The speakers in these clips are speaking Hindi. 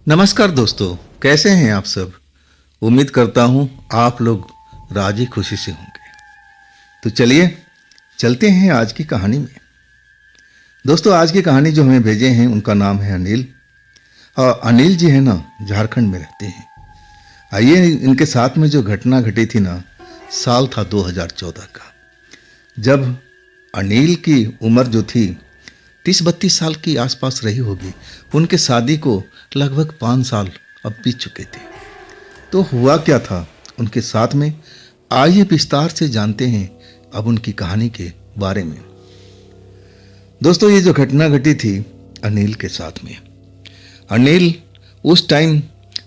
नमस्कार दोस्तों, कैसे हैं आप सब। उम्मीद करता हूं आप लोग राजी खुशी से होंगे। तो चलिए चलते हैं आज की कहानी में। दोस्तों, आज की कहानी जो हमें भेजे हैं उनका नाम है अनिल। और अनिल जी है ना, झारखंड में रहते हैं। आइए, इनके साथ में जो घटना घटी थी ना, साल था 2014 का, जब अनिल की उम्र जो थी 30-32 साल की आसपास रही होगी। उनके शादी को लगभग 5 साल अब बीत चुके थे। तो हुआ क्या था उनके साथ में, आइए विस्तार से जानते हैं अब उनकी कहानी के बारे में। दोस्तों, ये जो घटना घटी थी अनिल के साथ में, अनिल उस टाइम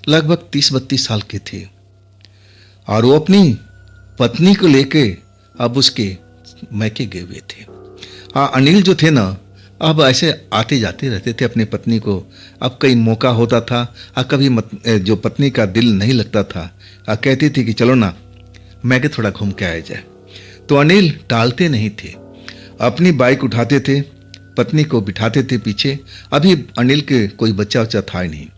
लगभग 30-32 साल के थे और वो अपनी पत्नी को लेके अब उसके मैके गए हुए थे। अनिल जो थे ना, अब ऐसे आते जाते रहते थे अपनी पत्नी को। अब कई मौका होता था और कभी जो पत्नी का दिल नहीं लगता था, कहती थी कि चलो ना मैके थोड़ा घूम के आया जाए। तो अनिल टालते नहीं थे, अपनी बाइक उठाते थे, पत्नी को बिठाते थे पीछे। अभी अनिल के कोई बच्चा वच्चा था ही नहीं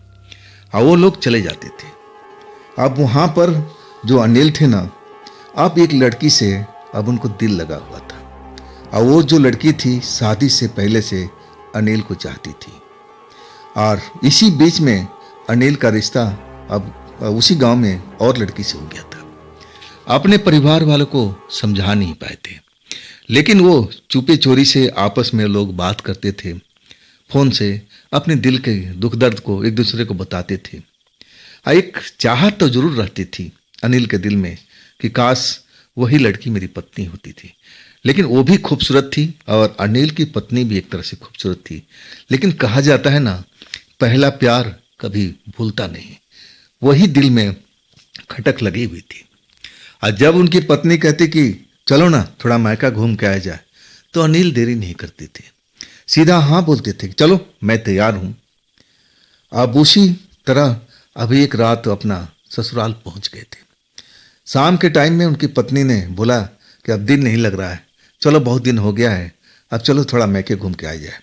और वो लोग चले जाते थे। अब वहाँ पर जो अनिल थे ना, अब एक लड़की से अब उनको दिल लगा हुआ था और वो जो लड़की थी शादी से पहले से अनिल को चाहती थी। और इसी बीच में अनिल का रिश्ता अब उसी गांव में और लड़की से हो गया था। अपने परिवार वालों को समझा नहीं पाए थे, लेकिन वो चुपे चोरी से आपस में लोग बात करते थे, फोन से अपने दिल के दुख दर्द को एक दूसरे को बताते थे। एक चाहत तो जरूर रहती थी अनिल के दिल में कि काश वही लड़की मेरी पत्नी होती थी। लेकिन वो भी खूबसूरत थी और अनिल की पत्नी भी एक तरह से खूबसूरत थी। लेकिन कहा जाता है ना, पहला प्यार कभी भूलता नहीं। वही दिल में खटक लगी हुई थी। और जब उनकी पत्नी कहती कि चलो ना थोड़ा मायका घूम के आ जाए, तो अनिल देरी नहीं करते थे, सीधा हाँ बोलते थे कि चलो मैं तैयार हूँ। अब उसी तरह अभी एक रात अपना ससुराल पहुंच गए थे। शाम के टाइम में उनकी पत्नी ने बोला कि अब दिन नहीं लग रहा है, चलो बहुत दिन हो गया है, अब चलो थोड़ा मैके घूम के आ जाए।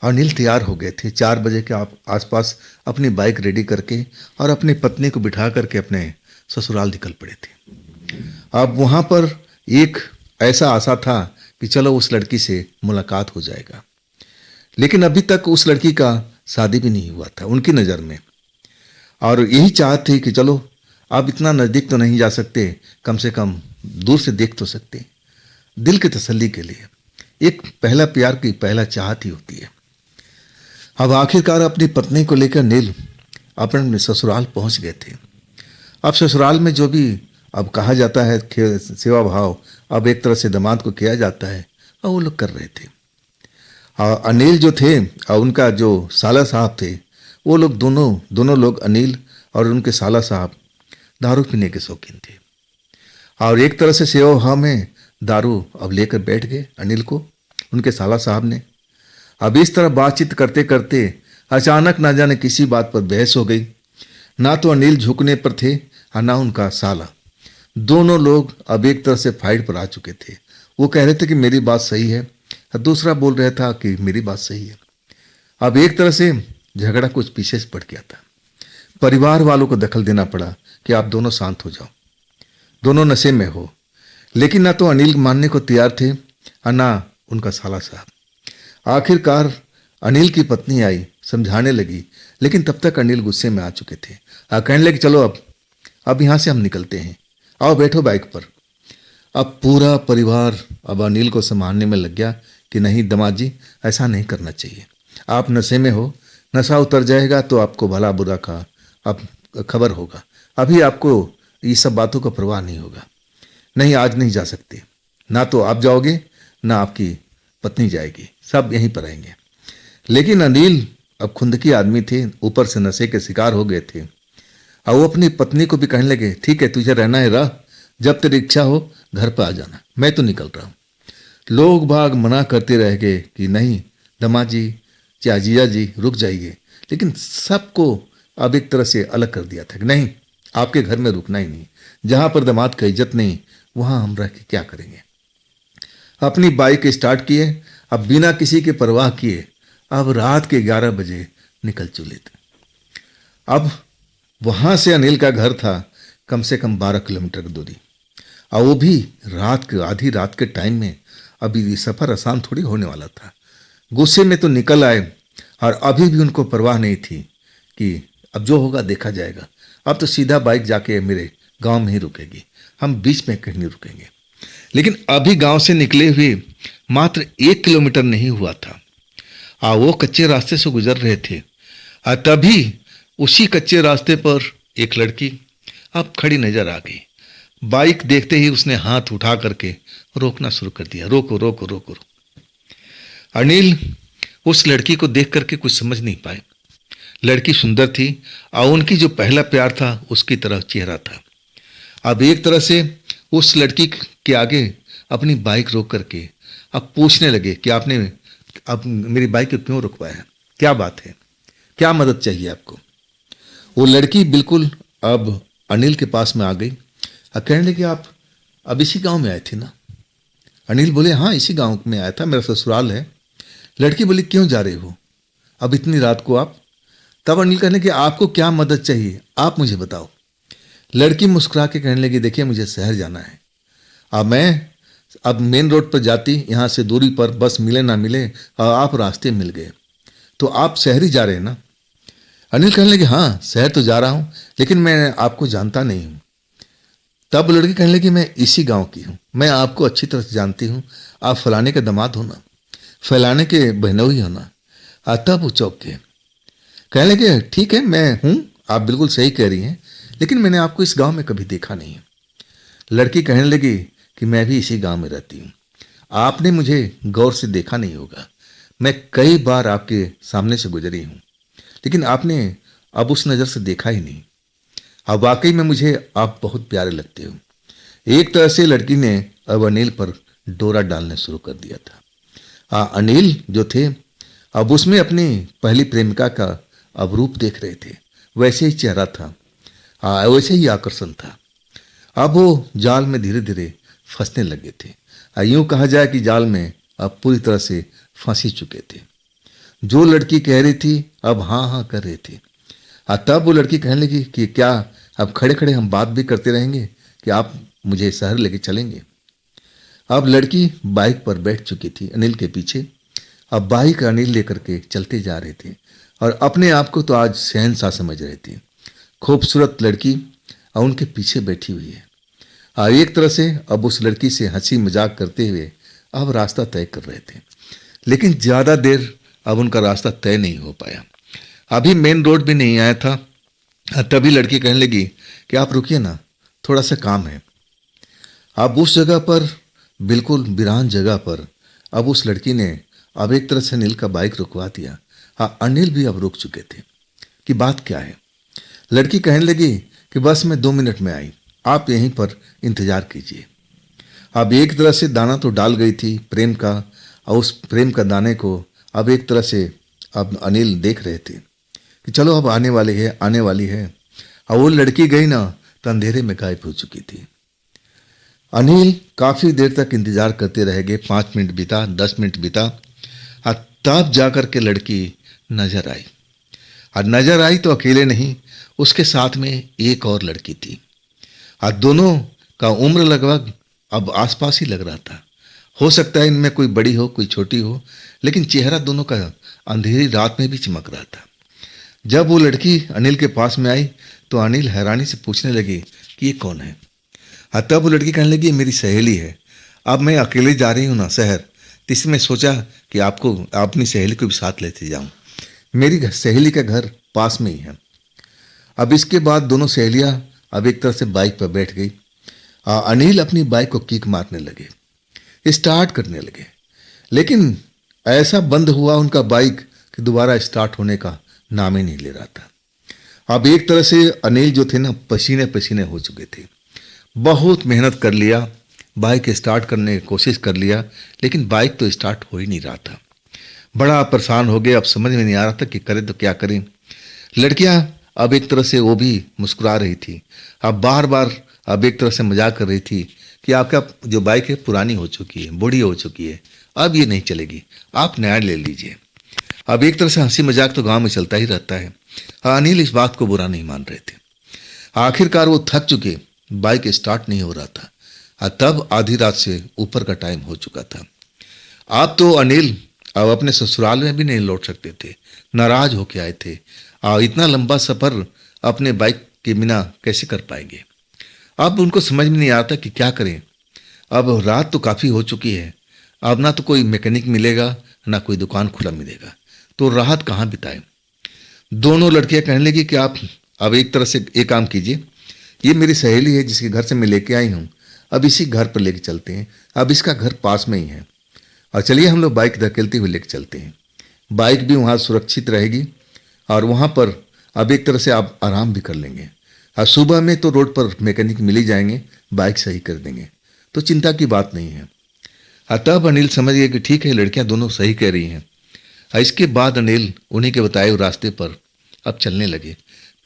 अनिल तैयार हो गए थे 4 बजे के आसपास, अपनी बाइक रेडी करके और अपनी पत्नी को बिठा करके अपने ससुराल निकल पड़े थे। अब वहाँ पर एक ऐसा आशा था कि चलो उस लड़की से मुलाकात हो जाएगा। लेकिन अभी तक उस लड़की का शादी भी नहीं हुआ था उनकी नज़र में। और यही चाहत थी कि चलो अब इतना नज़दीक तो नहीं जा सकते, कम से कम दूर से देख तो सकते। दिल की तसल्ली के लिए एक पहला प्यार की पहला चाहत ही होती है। अब आखिरकार अपनी पत्नी को लेकर नील अपने ससुराल पहुंच गए थे। अब ससुराल में जो भी अब कहा जाता है सेवा भाव, अब एक तरह से दामाद को किया जाता है और वो लोग कर रहे थे। और अनिल जो थे और उनका जो साला साहब थे, वो लोग दोनों लोग, अनिल और उनके साला साहब, दारू पीने के शौकीन थे। और एक तरह से सेवा भाव में दारू अब लेकर बैठ गए अनिल को उनके साला साहब ने। अब इस तरह बातचीत करते करते अचानक ना जाने किसी बात पर बहस हो गई। ना तो अनिल झुकने पर थे और ना उनका साला। दोनों लोग अब एक तरह से फाइट पर आ चुके थे। वो कह रहे थे कि मेरी बात सही है और दूसरा बोल रहा था कि मेरी बात सही है। अब एक तरह से झगड़ा कुछ पीछे से बढ़ गया था। परिवार वालों को दखल देना पड़ा कि आप दोनों शांत हो जाओ, दोनों नशे में हो। लेकिन ना तो अनिल मानने को तैयार थे और ना उनका साला साहब। आखिरकार अनिल की पत्नी आई, समझाने लगी, लेकिन तब तक अनिल गुस्से में आ चुके थे। कहने लगे चलो अब यहाँ से हम निकलते हैं, आओ बैठो बाइक पर। अब पूरा परिवार अब अनिल को संभालने में लग गया कि नहीं दामाद जी, ऐसा नहीं करना चाहिए। आप नशे में हो, नशा उतर जाएगा तो आपको भला बुरा का अब खबर होगा। अभी आपको ये सब बातों का परवाह नहीं होगा। नहीं, आज नहीं जा सकते, ना तो आप जाओगे ना आपकी पत्नी जाएगी, सब यहीं पर आएंगे। लेकिन अनिल अब खुंदकी आदमी थे, ऊपर से नशे के शिकार हो गए थे और वो अपनी पत्नी को भी कहने लगे ठीक है, तुझे रहना है रह, जब तेरी इच्छा हो घर पर आ जाना, मैं तो निकल रहा हूँ। लोग बाग मना करते रह गए कि नहीं दामाद जी, जीजा जी रुक जाइए। लेकिन सबको अब एक तरह से अलग कर दिया था कि नहीं, आपके घर में रुकना ही नहीं, जहाँ पर दामाद की इज्जत नहीं वहाँ हम रह के क्या करेंगे। अपनी बाइक स्टार्ट किए, अब बिना किसी के परवाह किए अब रात के 11 बजे निकल चले थे। अब वहाँ से अनिल का घर था कम से कम 12 किलोमीटर की दूरी, और वो भी रात के, आधी रात के टाइम में। अभी ये सफ़र आसान थोड़ी होने वाला था। गुस्से में तो निकल आए, और अभी भी उनको परवाह नहीं थी कि अब जो होगा देखा जाएगा। अब तो सीधा बाइक जाके मेरे गांव में ही रुकेगी, हम बीच में कहीं नहीं रुकेंगे। लेकिन अभी गांव से निकले हुए मात्र 1 किलोमीटर नहीं हुआ था, वो कच्चे रास्ते से गुजर रहे थे। तभी उसी कच्चे रास्ते पर एक लड़की अब खड़ी नजर आ गई। बाइक देखते ही उसने हाथ उठा करके रोकना शुरू कर दिया, रोको रोको रोको। अनिल उस लड़की को देख करके कुछ समझ नहीं पाए। लड़की सुंदर थी, और उनकी जो पहला प्यार था उसकी तरह चेहरा था। अब एक तरह से उस लड़की के आगे अपनी बाइक रोक करके अब पूछने लगे कि आपने अब मेरी बाइक को क्यों रुकवाया, क्या बात है, क्या मदद चाहिए आपको। वो लड़की बिल्कुल अब अनिल के पास में आ गई और कहने लगी, आप अब इसी गांव में आए थे ना। अनिल बोले, हाँ इसी गांव में आया था, मेरा ससुराल है। लड़की बोली, क्यों जा रहे हो अब इतनी रात को आप। तब अनिल कहने कि आपको क्या मदद चाहिए, आप मुझे बताओ। लड़की मुस्कुरा के कहने लगी, देखिए मुझे शहर जाना है, अब मेन रोड पर जाती, यहाँ से दूरी पर बस मिले ना मिले और आप रास्ते मिल गए, तो आप शहर ही जा रहे हैं ना। अनिल कहने लगे, हाँ शहर तो जा रहा हूँ, लेकिन मैं आपको जानता नहीं हूँ। तब लड़की कहने लगी, मैं इसी गांव की हूँ, मैं आपको अच्छी तरह से जानती हूँ, आप फलाने के दामाद हो ना, फलाने के बहनोई हो ना। तब वो चौंक गए, कहने लगे, ठीक है मैं हूँ, आप बिल्कुल सही कह रही हैं, लेकिन मैंने आपको इस गांव में कभी देखा नहीं है। लड़की कहने लगी कि मैं भी इसी गांव में रहती हूँ, आपने मुझे गौर से देखा नहीं होगा, मैं कई बार आपके सामने से गुजरी हूँ, लेकिन आपने अब उस नज़र से देखा ही नहीं। अब वाकई में मुझे आप बहुत प्यारे लगते हो। एक तरह से लड़की ने अब अनिल पर डोरा डालने शुरू कर दिया था। अनिल जो थे अब उसमें अपनी पहली प्रेमिका का अब रूप देख रहे थे, वैसे ही चेहरा था, वैसे ही आकर्षण था। अब वो जाल में धीरे धीरे फंसने लगे थे। यूं कहा जाए कि जाल में अब पूरी तरह से फंस ही चुके थे। जो लड़की कह रही थी अब हाँ हाँ कर रहे थे। तब वो लड़की कहने लगी कि क्या अब खड़े खड़े हम बात भी करते रहेंगे कि आप मुझे शहर लेके चलेंगे। अब लड़की बाइक पर बैठ चुकी थी अनिल के पीछे। अब बाइक अनिल लेकर के चलते जा रहे थे और अपने आप को तो आज शहंशाह समझ रहे थे। खूबसूरत लड़की और उनके पीछे बैठी हुई है। एक तरह से अब उस लड़की से हंसी मजाक करते हुए अब रास्ता तय कर रहे थे, लेकिन ज़्यादा देर अब उनका रास्ता तय नहीं हो पाया। अभी मेन रोड भी नहीं आया था। तभी लड़की कहने लगी कि आप रुकिए ना, थोड़ा सा काम है। अब उस जगह पर, बिल्कुल वीरान जगह पर, अब उस लड़की ने अब एक तरह से अनिल का बाइक रुकवा दिया। अनिल भी अब रुक चुके थे कि बात क्या है। लड़की कहने लगी कि बस मैं 2 मिनट में आई, आप यहीं पर इंतजार कीजिए। अब एक तरह से दाना तो डाल गई थी प्रेम का, और उस प्रेम का दाने को अब एक तरह से अब अनिल देख रहे थे कि चलो अब आने वाली है, आने वाली है। और वो लड़की गई ना तो अंधेरे में गायब हो चुकी थी। अनिल काफ़ी देर तक इंतजार करते रह गए। 5 मिनट बीता, 10 मिनट बीता, और तब जाकर के लड़की नजर आई। और नजर आई तो अकेले नहीं, उसके साथ में एक और लड़की थी। और दोनों का उम्र लगभग अब आसपास ही लग रहा था। हो सकता है इनमें कोई बड़ी हो कोई छोटी हो, लेकिन चेहरा दोनों का अंधेरी रात में भी चमक रहा था। जब वो लड़की अनिल के पास में आई तो अनिल हैरानी से पूछने लगे कि ये कौन है। तब वो लड़की कहने लगी मेरी सहेली है, अब मैं अकेले जा रही हूँ ना शहर, तो इसमें सोचा कि आपको अपनी सहेली को भी साथ लेते जाऊँ। मेरी सहेली का घर पास में ही है। अब इसके बाद दोनों सहेलियाँ अब एक तरह से बाइक पर बैठ गई। अनिल अपनी बाइक को किक मारने लगे, स्टार्ट करने लगे, लेकिन ऐसा बंद हुआ उनका बाइक कि दोबारा स्टार्ट होने का नाम ही नहीं ले रहा था। अब एक तरह से अनिल जो थे ना पसीने पसीने हो चुके थे। बहुत मेहनत कर लिया, बाइक स्टार्ट करने की कोशिश कर लिया, लेकिन बाइक तो स्टार्ट हो ही नहीं रहा था। बड़ा परेशान हो गए, अब समझ में नहीं आ रहा था कि करें तो क्या करें। लड़कियां अब एक तरह से वो भी मुस्कुरा रही थी, अब बार बार अब एक तरह से मजाक कर रही थी कि आपका जो बाइक है पुरानी हो चुकी है, बूढ़ी हो चुकी है, अब ये नहीं चलेगी, आप नया ले लीजिए। अब एक तरह से हंसी मजाक तो गांव में चलता ही रहता है। अनिल इस बात को बुरा नहीं मान रहे थे। आखिरकार वो थक चुके, बाइक स्टार्ट नहीं हो रहा था और तब आधी रात से ऊपर का टाइम हो चुका था। आप तो अनिल अब अपने ससुराल में भी नहीं लौट सकते थे, नाराज होके आए थे और इतना लंबा सफ़र अपने बाइक के बिना कैसे कर पाएंगे। अब उनको समझ में नहीं आता कि क्या करें। अब रात तो काफ़ी हो चुकी है, अब ना तो कोई मैकेनिक मिलेगा ना कोई दुकान खुला मिलेगा, तो राहत कहाँ बिताएं। दोनों लड़कियां कहने लगी कि आप अब एक तरह से एक काम कीजिए, ये मेरी सहेली है जिसके घर से मैं लेके आई हूँ, अब इसी घर पर लेके चलते हैं, अब इसका घर पास में ही है और चलिए हम लोग बाइक धकेलते हुए लेके चलते हैं। बाइक भी वहाँ सुरक्षित रहेगी और वहाँ पर अब एक तरह से आप आराम भी कर लेंगे और सुबह में तो रोड पर मैकेनिक मिल ही जाएंगे, बाइक सही कर देंगे, तो चिंता की बात नहीं है। तब अनिल समझ गए कि ठीक है, लड़कियां दोनों सही कह रही हैं। इसके बाद अनिल उन्हीं के बताए हुए रास्ते पर अब चलने लगे।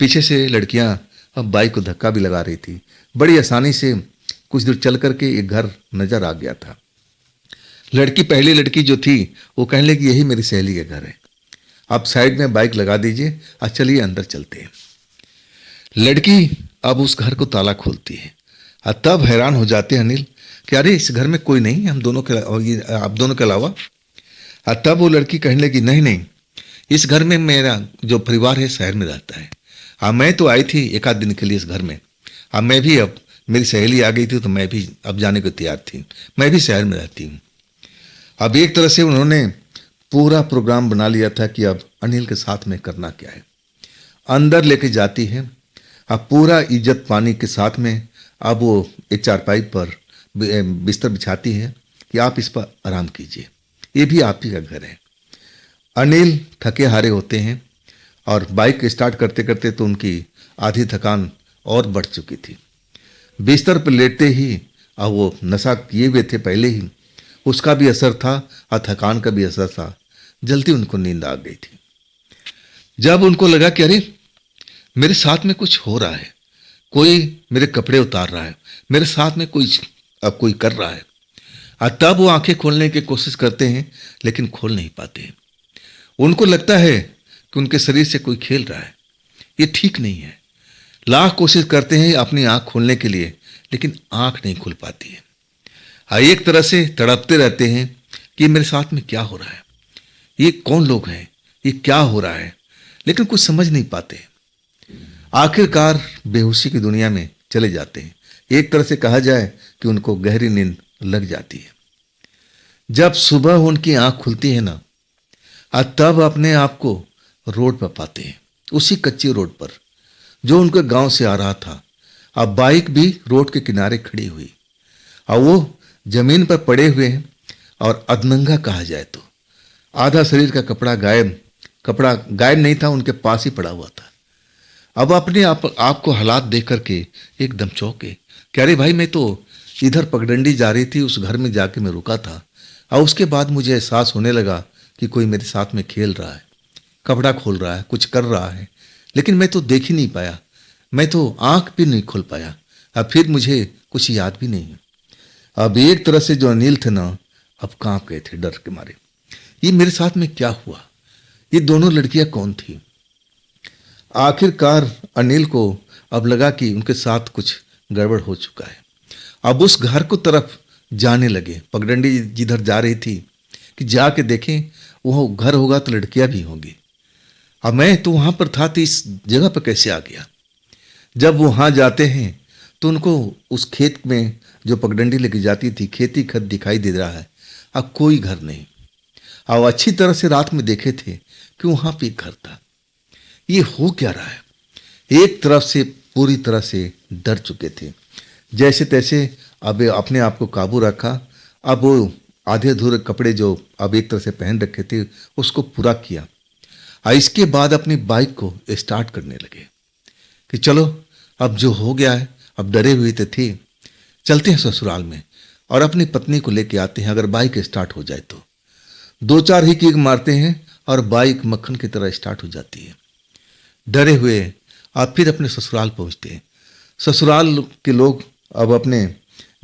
पीछे से लड़कियां अब बाइक को धक्का भी लगा रही थी। बड़ी आसानी से कुछ दूर चल करके एक घर नजर आ गया था। पहली लड़की जो थी वो कहने लगी यही मेरी सहेली का घर है, आप साइड में बाइक लगा दीजिए और चलिए अंदर चलते हैं। लड़की अब उस घर को ताला खोलती है और तब हैरान हो जाते हैं अनिल कि अरे इस घर में कोई नहीं है, हम दोनों के आप दोनों के अलावा। और तब वो लड़की कहने लगी नहीं नहीं, इस घर में मेरा जो परिवार है शहर में रहता है, मैं तो आई थी एक आध दिन के लिए इस घर में, मैं भी अब मेरी सहेली आ गई थी तो मैं भी अब जाने को तैयार थी, मैं भी शहर में रहती हूँ। अब एक तरह से उन्होंने पूरा प्रोग्राम बना लिया था कि अब अनिल के साथ में करना क्या है। अंदर लेके जाती है, अब पूरा इज्जत पानी के साथ में अब वो एक चारपाई पर बिस्तर बिछाती है कि आप इस पर आराम कीजिए, ये भी आप ही का घर है। अनिल थके हारे होते हैं और बाइक स्टार्ट करते करते तो उनकी आधी थकान और बढ़ चुकी थी। बिस्तर पर लेटते ही अब वो नशा किए हुए थे पहले ही, उसका भी असर था और थकान का भी असर था, जल्दी उनको नींद आ गई थी। जब उनको लगा कि अरे मेरे साथ में कुछ हो रहा है, कोई मेरे कपड़े उतार रहा है, मेरे साथ में कोई कर रहा है, और तब वो आंखें खोलने की कोशिश करते हैं लेकिन खोल नहीं पाते। उनको लगता है कि उनके शरीर से कोई खेल रहा है, ये ठीक नहीं है। लाख कोशिश करते हैं अपनी आंख खोलने के लिए लेकिन आंख नहीं खुल पाती है। एक तरह से तड़पते रहते हैं कि मेरे साथ में क्या हो रहा है, ये कौन लोग हैं, ये क्या हो रहा है, लेकिन कुछ समझ नहीं पाते। आखिरकार बेहोशी की दुनिया में चले जाते हैं। एक तरह से कहा जाए कि उनको गहरी नींद लग जाती है। जब सुबह उनकी आंख खुलती है ना, तब अपने आप को रोड पर पाते हैं, उसी कच्ची रोड पर जो उनके गांव से आ रहा था। अब बाइक भी रोड के किनारे खड़ी हुई और वो जमीन पर पड़े हुए हैं और अधनंगा कहा जाए तो आधा शरीर का कपड़ा गायब नहीं था, उनके पास ही पड़ा हुआ था। अब अपने आप को हालात देख करके एकदम चौंके, कह रहे भाई मैं तो इधर पगडंडी जा रही थी, उस घर में जाके मैं रुका था और उसके बाद मुझे एहसास होने लगा कि कोई मेरे साथ में खेल रहा है, कपड़ा खोल रहा है, कुछ कर रहा है, लेकिन मैं तो देख ही नहीं पाया, मैं तो आंख भी नहीं खोल पाया, अब फिर मुझे कुछ याद भी नहीं है। अब एक तरह से जो अनिल थे ना, अब कांप गए थे डर के मारे। ये मेरे साथ में क्या हुआ, ये दोनों लड़कियां कौन थी। आखिरकार अनिल को अब लगा कि उनके साथ कुछ गड़बड़ हो चुका है। अब उस घर को तरफ जाने लगे। पगडंडी जिधर जा रही थी कि जाके देखें वो घर होगा तो लड़कियां भी होंगी। अब मैं तो वहां पर था तो इस जगह पर कैसे आ गया। जब वहां जाते हैं तो उनको उस खेत में जो पगडंडी लेके जाती थी, खेती खत दिखाई दे रहा है, अब कोई घर नहीं। अब अच्छी तरह से रात में देखे थे कि वहां पे एक घर था। ये हो क्या रहा है। एक तरफ से पूरी तरह से डर चुके थे, जैसे तैसे अब अपने आप को काबू रखा। अब वो आधे अधूरे कपड़े जो अब एक तरह से पहन रखे थे उसको पूरा किया और इसके बाद अपनी बाइक को स्टार्ट करने लगे कि चलो अब जो हो गया है, अब डरे हुए थे, चलते हैं ससुराल में और अपनी पत्नी को लेके आते हैं, अगर बाइक स्टार्ट हो जाए तो। दो चार ही किक मारते हैं और बाइक मक्खन की तरह स्टार्ट हो जाती है। डरे हुए आप फिर अपने ससुराल पहुंचते हैं। ससुराल के लोग अब अपने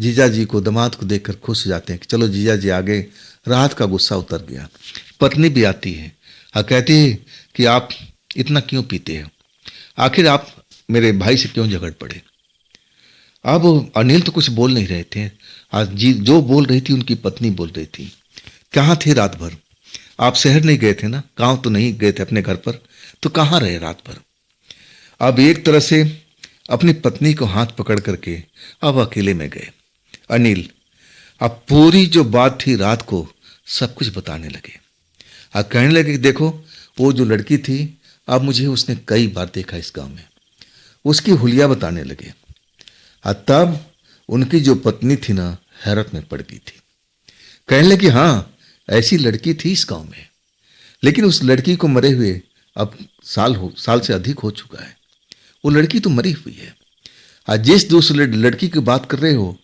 जीजा जी को, दामाद को देखकर खुश हो जाते हैं कि चलो जीजा जी आ गए, रात का गुस्सा उतर गया। पत्नी भी आती है और कहती है कि आप इतना क्यों पीते हो? आखिर आप मेरे भाई से क्यों झगड़ पड़े? अब अनिल तो कुछ बोल नहीं रहे थे। आज जी जो बोल रही थी उनकी पत्नी बोल रही थी। कहाँ थे रात भर? आप शहर नहीं गए थे ना, गांव तो नहीं गए थे अपने घर पर, तो कहाँ रहे रात भर? अब एक तरह से अपनी पत्नी को हाथ पकड़ करके अब अकेले में गए अनिल। अब पूरी जो बात थी रात को सब कुछ बताने लगे। अब कहने लगे कि देखो, वो जो लड़की थी, अब मुझे उसने कई बार देखा इस गांव में। उसकी हुलिया बताने लगे। और तब उनकी जो पत्नी थी ना, हैरत में पड़ गई थी। कहने लगी हाँ, ऐसी लड़की थी इस गांव में, लेकिन उस लड़की को मरे हुए अब साल से अधिक हो चुका है। वो लड़की तो मरी हुई है। आज जिस दूसरी लड़की की बात कर रहे हो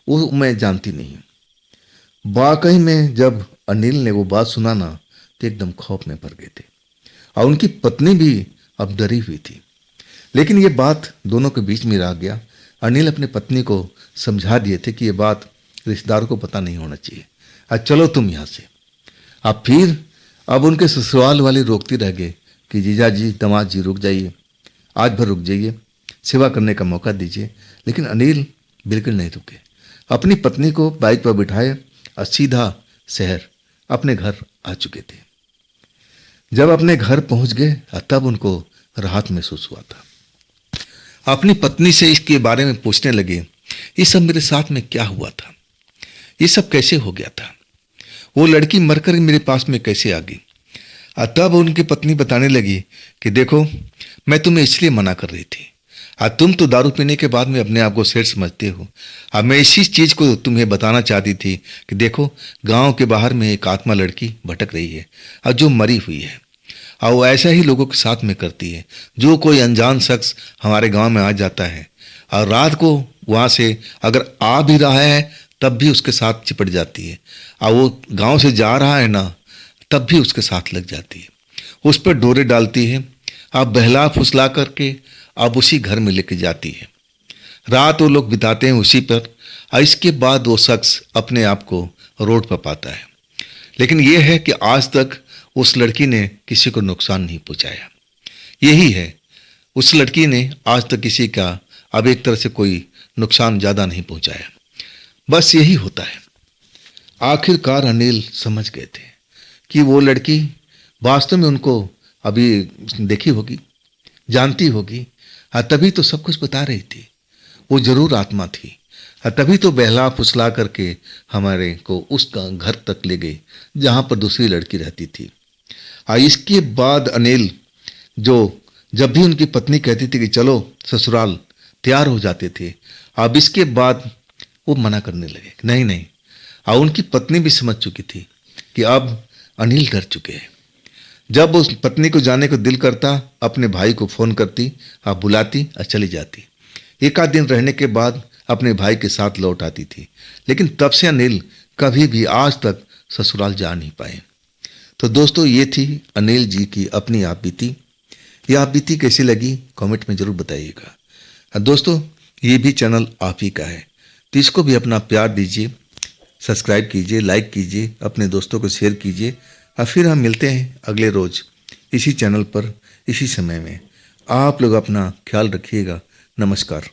वो मैं जानती नहीं हूं। वाकई में जब अनिल ने वो बात सुना ना, तो एकदम खौफ में पड़ गए थे। और उनकी पत्नी भी अब डरी हुई थी। लेकिन ये बात दोनों के बीच में रह गया। अनिल अपने पत्नी को समझा दिए थे कि ये बात रिश्तेदारों को पता नहीं होना चाहिए। आज चलो तुम यहाँ से। अब फिर अब उनके ससुराल वाले रोकती रह गए कि जीजा जी, दामाद जी रुक जाइए, आज भर रुक जाइए, सेवा करने का मौका दीजिए। लेकिन अनिल बिल्कुल नहीं रुके। अपनी पत्नी को बाइक पर बिठाए और सीधा शहर अपने घर आ चुके थे। जब अपने घर पहुंच गए तब उनको राहत महसूस हुआ था। अपनी पत्नी से इसके बारे में पूछने लगे, ये सब मेरे साथ में क्या हुआ था? ये सब कैसे हो गया था? वो लड़की मरकर मेरे पास में कैसे आ गई? तब उनकी पत्नी बताने लगी कि देखो, मैं तुम्हें इसलिए मना कर रही थी। तुम तो दारू पीने के बाद में अपने आप को सेठ समझते हो। मैं इसी चीज को तुम्हें बताना चाहती थी कि देखो, गांव के बाहर में एक आत्मा लड़की भटक रही है और जो मरी हुई है। और वो ऐसा ही लोगों के साथ में करती है। जो कोई अनजान शख्स हमारे गांव में आ जाता है और रात को वहां से अगर आ भी रहा है तब भी उसके साथ चिपट जाती है। और वो गांव से जा रहा है ना, तब भी उसके साथ लग जाती है। उस पर डोरे डालती है, अब बहला फुसला करके अब उसी घर में लेके जाती है। रात वो लोग बिताते हैं उसी पर। और इसके बाद वो शख्स अपने आप को रोड पर पाता है। लेकिन यह है कि आज तक उस लड़की ने किसी को नुकसान नहीं पहुंचाया। यही है, उस लड़की ने आज तक किसी का अब एक तरह से कोई नुकसान ज़्यादा नहीं पहुंचाया। बस यही होता है। आखिरकार अनिल समझ गए थे कि वो लड़की वास्तव में उनको अभी देखी होगी, जानती होगी। तभी तो सब कुछ बता रही थी। वो जरूर आत्मा थी। तभी तो बहला फुसला करके हमारे को उसका घर तक ले गई जहां पर दूसरी लड़की रहती थी। इसके बाद अनिल जो जब भी उनकी पत्नी कहती थी कि चलो ससुराल, तैयार हो जाते थे। अब इसके बाद वो मना करने लगे, नहीं नहीं। और उनकी पत्नी भी समझ चुकी थी कि अब अनिल डर चुके हैं। जब उस पत्नी को जाने को दिल करता, अपने भाई को फोन करती, बुलाती और चली जाती। एक आध दिन रहने के बाद अपने भाई के साथ लौट आती थी। लेकिन तब से अनिल कभी भी आज तक ससुराल जा नहीं पाए। तो दोस्तों, ये थी अनिल जी की अपनी आप बीती। ये आप बीती कैसी लगी कमेंट में जरूर बताइएगा। दोस्तों, ये भी चैनल आप ही का है, तो इसको भी अपना प्यार दीजिए, सब्सक्राइब कीजिए, लाइक कीजिए, अपने दोस्तों को शेयर कीजिए। और फिर हम मिलते हैं अगले रोज इसी चैनल पर, इसी समय में। आप लोग अपना ख्याल रखिएगा। नमस्कार।